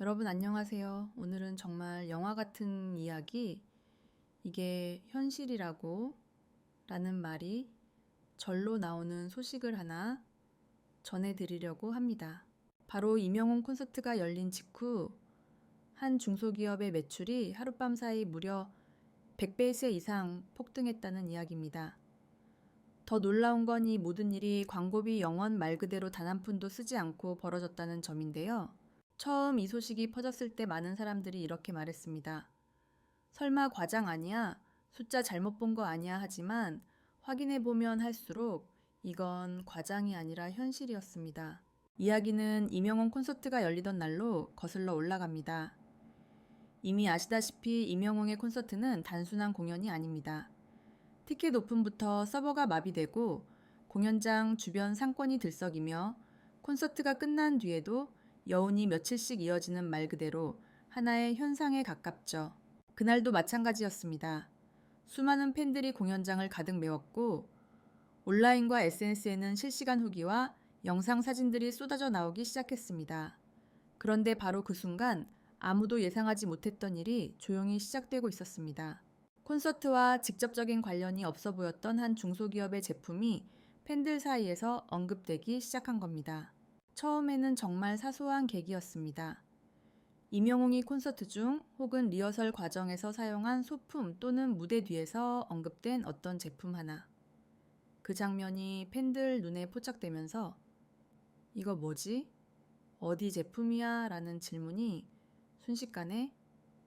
여러분 안녕하세요. 오늘은 정말 영화 같은 이야기, 이게 현실이라고 라는 말이 절로 나오는 소식을 하나 전해드리려고 합니다. 바로 임영웅 콘서트가 열린 직후 한 중소기업의 매출이 하룻밤 사이 무려 100배 이상 폭등했다는 이야기입니다. 더 놀라운 건 이 모든 일이 광고비 0원 말 그대로 단 한 푼도 쓰지 않고 벌어졌다는 점인데요. 처음 이 소식이 퍼졌을 때 많은 사람들이 이렇게 말했습니다. 설마 과장 아니야? 숫자 잘못 본 거 아니야? 하지만 확인해보면 할수록 이건 과장이 아니라 현실이었습니다. 이야기는 임영웅 콘서트가 열리던 날로 거슬러 올라갑니다. 이미 아시다시피 임영웅의 콘서트는 단순한 공연이 아닙니다. 티켓 오픈부터 서버가 마비되고 공연장 주변 상권이 들썩이며 콘서트가 끝난 뒤에도 여운이 며칠씩 이어지는 말 그대로 하나의 현상에 가깝죠. 그날도 마찬가지였습니다. 수많은 팬들이 공연장을 가득 메웠고 온라인과 SNS에는 실시간 후기와 영상 사진들이 쏟아져 나오기 시작했습니다. 그런데 바로 그 순간 아무도 예상하지 못했던 일이 조용히 시작되고 있었습니다. 콘서트와 직접적인 관련이 없어 보였던 한 중소기업의 제품이 팬들 사이에서 언급되기 시작한 겁니다. 처음에는 정말 사소한 계기였습니다. 임영웅이 콘서트 중 혹은 리허설 과정에서 사용한 소품 또는 무대 뒤에서 언급된 어떤 제품 하나. 그 장면이 팬들 눈에 포착되면서 이거 뭐지? 어디 제품이야? 라는 질문이 순식간에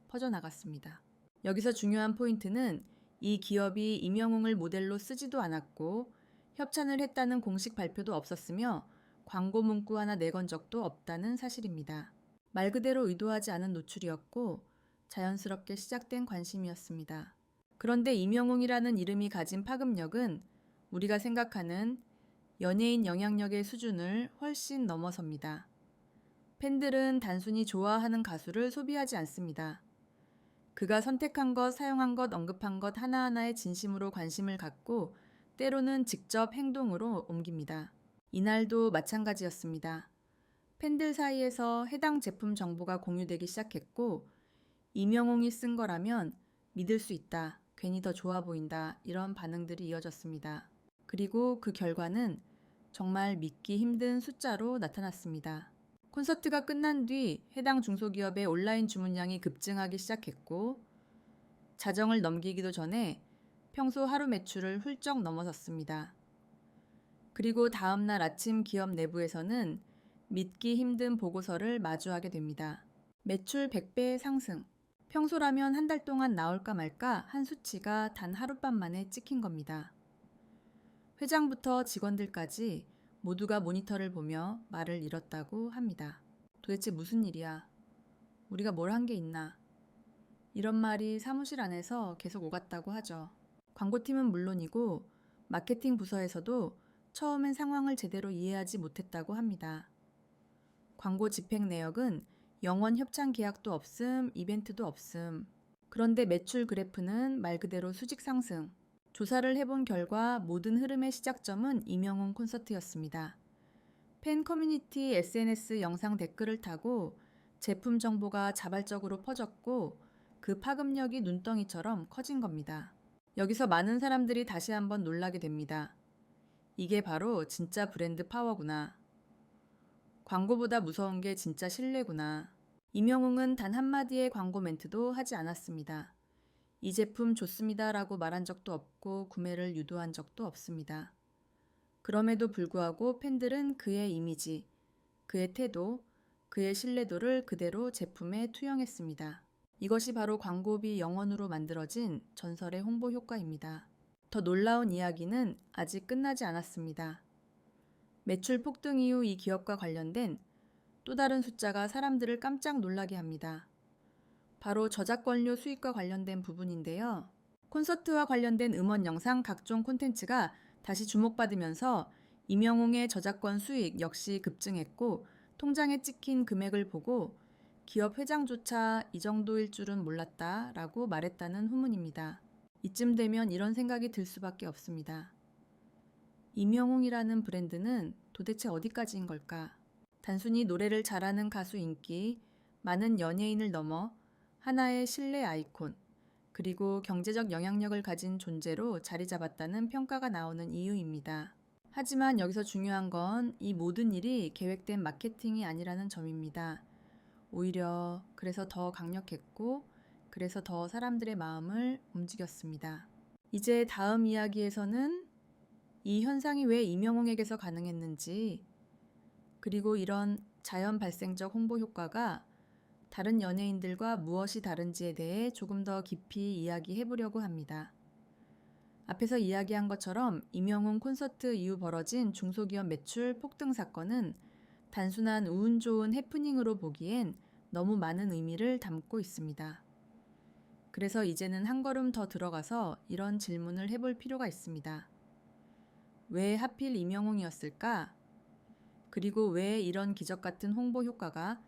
퍼져나갔습니다. 여기서 중요한 포인트는 이 기업이 임영웅을 모델로 쓰지도 않았고 협찬을 했다는 공식 발표도 없었으며 광고 문구 하나 내건 적도 없다는 사실입니다. 말 그대로 의도하지 않은 노출이었고 자연스럽게 시작된 관심이었습니다. 그런데 임영웅이라는 이름이 가진 파급력은 우리가 생각하는 연예인 영향력의 수준을 훨씬 넘어섭니다. 팬들은 단순히 좋아하는 가수를 소비하지 않습니다. 그가 선택한 것, 사용한 것, 언급한 것 하나하나에 진심으로 관심을 갖고 때로는 직접 행동으로 옮깁니다. 이날도 마찬가지였습니다. 팬들 사이에서 해당 제품 정보가 공유되기 시작했고 임영웅이 쓴 거라면 믿을 수 있다, 괜히 더 좋아 보인다 이런 반응들이 이어졌습니다. 그리고 그 결과는 정말 믿기 힘든 숫자로 나타났습니다. 콘서트가 끝난 뒤 해당 중소기업의 온라인 주문량이 급증하기 시작했고 자정을 넘기기도 전에 평소 하루 매출을 훌쩍 넘어섰습니다. 그리고 다음날 아침 기업 내부에서는 믿기 힘든 보고서를 마주하게 됩니다. 매출 100배 상승. 평소라면 한 달 동안 나올까 말까 한 수치가 단 하룻밤 만에 찍힌 겁니다. 회장부터 직원들까지 모두가 모니터를 보며 말을 잃었다고 합니다. 도대체 무슨 일이야? 우리가 뭘 한 게 있나? 이런 말이 사무실 안에서 계속 오갔다고 하죠. 광고팀은 물론이고 마케팅 부서에서도 처음엔 상황을 제대로 이해하지 못했다고 합니다. 광고 집행 내역은 영원 협찬 계약도 없음, 이벤트도 없음. 그런데 매출 그래프는 말 그대로 수직 상승. 조사를 해본 결과 모든 흐름의 시작점은 임영웅 콘서트였습니다. 팬 커뮤니티 SNS 영상 댓글을 타고 제품 정보가 자발적으로 퍼졌고 그 파급력이 눈덩이처럼 커진 겁니다. 여기서 많은 사람들이 다시 한번 놀라게 됩니다. 이게 바로 진짜 브랜드 파워구나. 광고보다 무서운 게 진짜 신뢰구나. 임영웅은 단 한마디의 광고 멘트도 하지 않았습니다. 이 제품 좋습니다 라고 말한 적도 없고 구매를 유도한 적도 없습니다. 그럼에도 불구하고 팬들은 그의 이미지, 그의 태도, 그의 신뢰도를 그대로 제품에 투영했습니다. 이것이 바로 광고비 0원으로 만들어진 전설의 홍보 효과입니다. 더 놀라운 이야기는 아직 끝나지 않았습니다. 매출 폭등 이후 이 기업과 관련된 또 다른 숫자가 사람들을 깜짝 놀라게 합니다. 바로 저작권료 수익과 관련된 부분인데요. 콘서트와 관련된 음원 영상 각종 콘텐츠가 다시 주목받으면서 임영웅의 저작권 수익 역시 급증했고 통장에 찍힌 금액을 보고 기업 회장조차 이 정도일 줄은 몰랐다 라고 말했다는 후문입니다. 이쯤 되면 이런 생각이 들 수밖에 없습니다. 임영웅이라는 브랜드는 도대체 어디까지인 걸까? 단순히 노래를 잘하는 가수 인기, 많은 연예인을 넘어 하나의 신뢰 아이콘, 그리고 경제적 영향력을 가진 존재로 자리 잡았다는 평가가 나오는 이유입니다. 하지만 여기서 중요한 건 이 모든 일이 계획된 마케팅이 아니라는 점입니다. 오히려 그래서 더 강력했고, 그래서 더 사람들의 마음을 움직였습니다. 이제 다음 이야기에서는 이 현상이 왜 이명웅에게서 가능했는지, 그리고 이런 자연 발생적 홍보 효과가 다른 연예인들과 무엇이 다른지에 대해 조금 더 깊이 이야기해 보려고 합니다. 앞에서 이야기한 것처럼 이명웅 콘서트 이후 벌어진 중소기업 매출 폭등 사건은 단순한 운 좋은 해프닝으로 보기엔 너무 많은 의미를 담고 있습니다. 그래서 이제는 한 걸음 더 들어가서 이런 질문을 해볼 필요가 있습니다. 왜 하필 이명웅이었을까? 그리고 왜 이런 기적 같은 홍보 효과가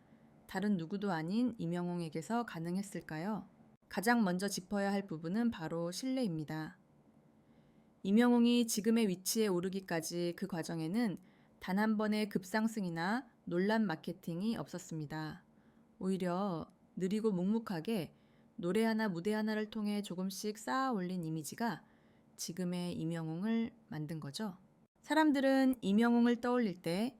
다른 누구도 아닌 이명웅에게서 가능했을까요? 가장 먼저 짚어야 할 부분은 바로 신뢰입니다. 이명웅이 지금의 위치에 오르기까지 그 과정에는 단 한 번의 급상승이나 논란 마케팅이 없었습니다. 오히려 느리고 묵묵하게 노래 하나 무대 하나를 통해 조금씩 쌓아 올린 이미지가 지금의 이명웅을 만든 거죠. 사람들은 이명웅을 떠올릴 때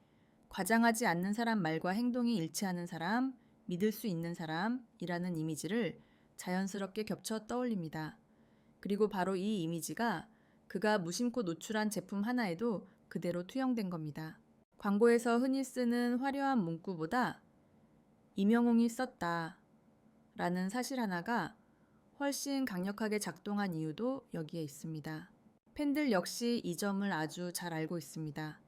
과장하지 않는 사람 말과 행동이 일치하는 사람, 믿을 수 있는 사람이라는 이미지를 자연스럽게 겹쳐 떠올립니다. 그리고 바로 이 이미지가 그가 무심코 노출한 제품 하나에도 그대로 투영된 겁니다. 광고에서 흔히 쓰는 화려한 문구보다 이명웅이 썼다 라는 사실 하나가 훨씬 강력하게 작동한 이유도 여기에 있습니다. 팬들 역시 이 점을 아주 잘 알고 있습니다.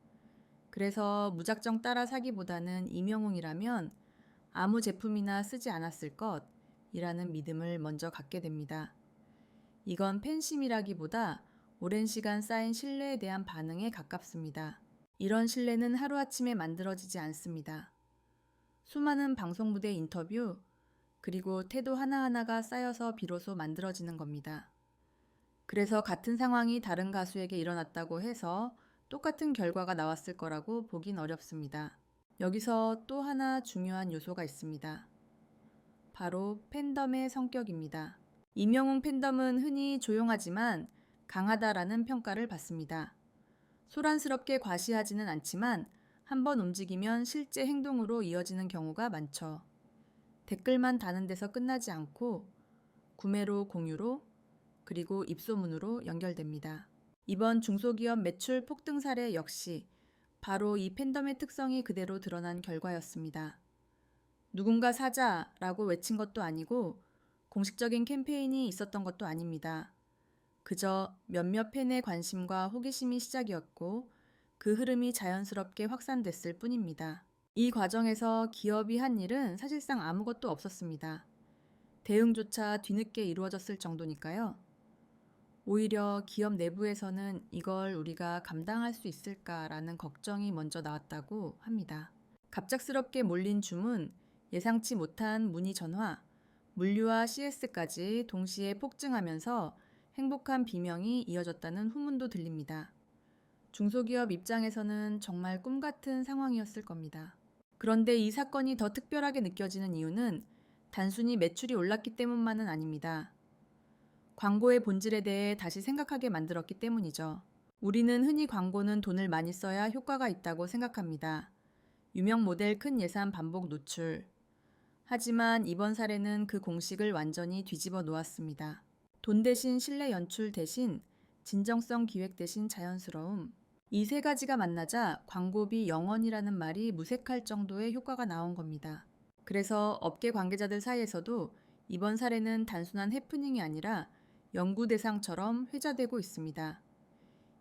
그래서 무작정 따라 사기보다는 이명웅이라면 아무 제품이나 쓰지 않았을 것이라는 믿음을 먼저 갖게 됩니다. 이건 팬심이라기보다 오랜 시간 쌓인 신뢰에 대한 반응에 가깝습니다. 이런 신뢰는 하루아침에 만들어지지 않습니다. 수많은 방송 무대 인터뷰, 그리고 태도 하나하나가 쌓여서 비로소 만들어지는 겁니다. 그래서 같은 상황이 다른 가수에게 일어났다고 해서 똑같은 결과가 나왔을 거라고 보긴 어렵습니다. 여기서 또 하나 중요한 요소가 있습니다. 바로 팬덤의 성격입니다. 이명웅 팬덤은 흔히 조용하지만 강하다라는 평가를 받습니다. 소란스럽게 과시하지는 않지만 한번 움직이면 실제 행동으로 이어지는 경우가 많죠. 댓글만 다는 데서 끝나지 않고 구매로 공유로 그리고 입소문으로 연결됩니다. 이번 중소기업 매출 폭등 사례 역시 바로 이 팬덤의 특성이 그대로 드러난 결과였습니다. 누군가 사자라고 외친 것도 아니고 공식적인 캠페인이 있었던 것도 아닙니다. 그저 몇몇 팬의 관심과 호기심이 시작이었고 그 흐름이 자연스럽게 확산됐을 뿐입니다. 이 과정에서 기업이 한 일은 사실상 아무것도 없었습니다. 대응조차 뒤늦게 이루어졌을 정도니까요. 오히려 기업 내부에서는 이걸 우리가 감당할 수 있을까라는 걱정이 먼저 나왔다고 합니다. 갑작스럽게 몰린 주문, 예상치 못한 문의 전화, 물류와 CS까지 동시에 폭증하면서 행복한 비명이 이어졌다는 후문도 들립니다. 중소기업 입장에서는 정말 꿈 같은 상황이었을 겁니다. 그런데 이 사건이 더 특별하게 느껴지는 이유는 단순히 매출이 올랐기 때문만은 아닙니다. 광고의 본질에 대해 다시 생각하게 만들었기 때문이죠. 우리는 흔히 광고는 돈을 많이 써야 효과가 있다고 생각합니다. 유명 모델 큰 예산 반복 노출. 하지만 이번 사례는 그 공식을 완전히 뒤집어 놓았습니다. 돈 대신 신뢰 연출 대신 진정성 기획 대신 자연스러움. 이 세 가지가 만나자 광고비 0원이라는 말이 무색할 정도의 효과가 나온 겁니다. 그래서 업계 관계자들 사이에서도 이번 사례는 단순한 해프닝이 아니라 연구 대상처럼 회자되고 있습니다.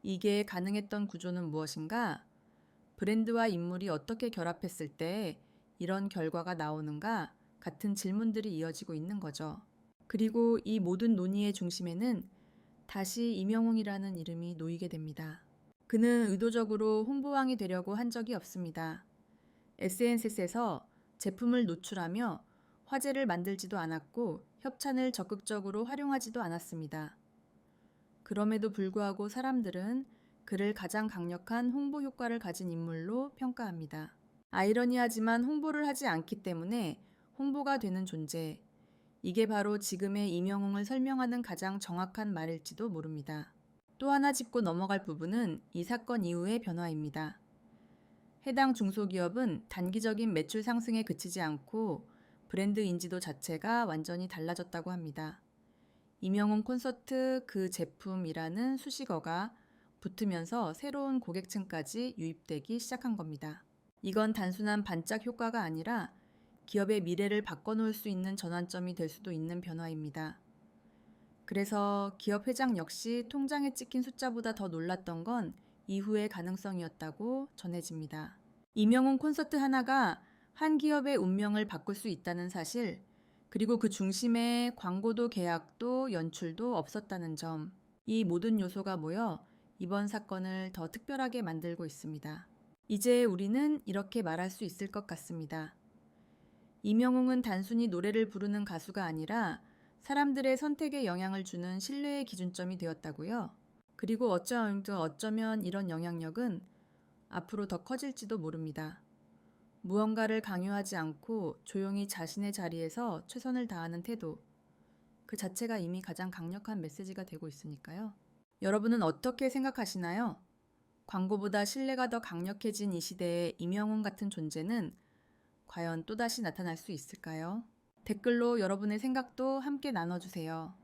이게 가능했던 구조는 무엇인가? 브랜드와 인물이 어떻게 결합했을 때 이런 결과가 나오는가? 같은 질문들이 이어지고 있는 거죠. 그리고 이 모든 논의의 중심에는 다시 이명웅이라는 이름이 놓이게 됩니다. 그는 의도적으로 홍보왕이 되려고 한 적이 없습니다. SNS에서 제품을 노출하며 화제를 만들지도 않았고 협찬을 적극적으로 활용하지도 않았습니다. 그럼에도 불구하고 사람들은 그를 가장 강력한 홍보 효과를 가진 인물로 평가합니다. 아이러니하지만 홍보를 하지 않기 때문에 홍보가 되는 존재. 이게 바로 지금의 임영웅을 설명하는 가장 정확한 말일지도 모릅니다. 또 하나 짚고 넘어갈 부분은 이 사건 이후의 변화입니다. 해당 중소기업은 단기적인 매출 상승에 그치지 않고 브랜드 인지도 자체가 완전히 달라졌다고 합니다. 임영웅 콘서트 그 제품이라는 수식어가 붙으면서 새로운 고객층까지 유입되기 시작한 겁니다. 이건 단순한 반짝 효과가 아니라 기업의 미래를 바꿔놓을 수 있는 전환점이 될 수도 있는 변화입니다. 그래서 기업 회장 역시 통장에 찍힌 숫자보다 더 놀랐던 건 이후의 가능성이었다고 전해집니다. 임영웅 콘서트 하나가 한 기업의 운명을 바꿀 수 있다는 사실, 그리고 그 중심에 광고도 계약도 연출도 없었다는 점, 이 모든 요소가 모여 이번 사건을 더 특별하게 만들고 있습니다. 이제 우리는 이렇게 말할 수 있을 것 같습니다. 임영웅은 단순히 노래를 부르는 가수가 아니라 사람들의 선택에 영향을 주는 신뢰의 기준점이 되었다고요. 그리고 어쩌면 이런 영향력은 앞으로 더 커질지도 모릅니다. 무언가를 강요하지 않고 조용히 자신의 자리에서 최선을 다하는 태도, 그 자체가 이미 가장 강력한 메시지가 되고 있으니까요. 여러분은 어떻게 생각하시나요? 광고보다 신뢰가 더 강력해진 이 시대에 임영웅 같은 존재는 과연 또다시 나타날 수 있을까요? 댓글로 여러분의 생각도 함께 나눠주세요.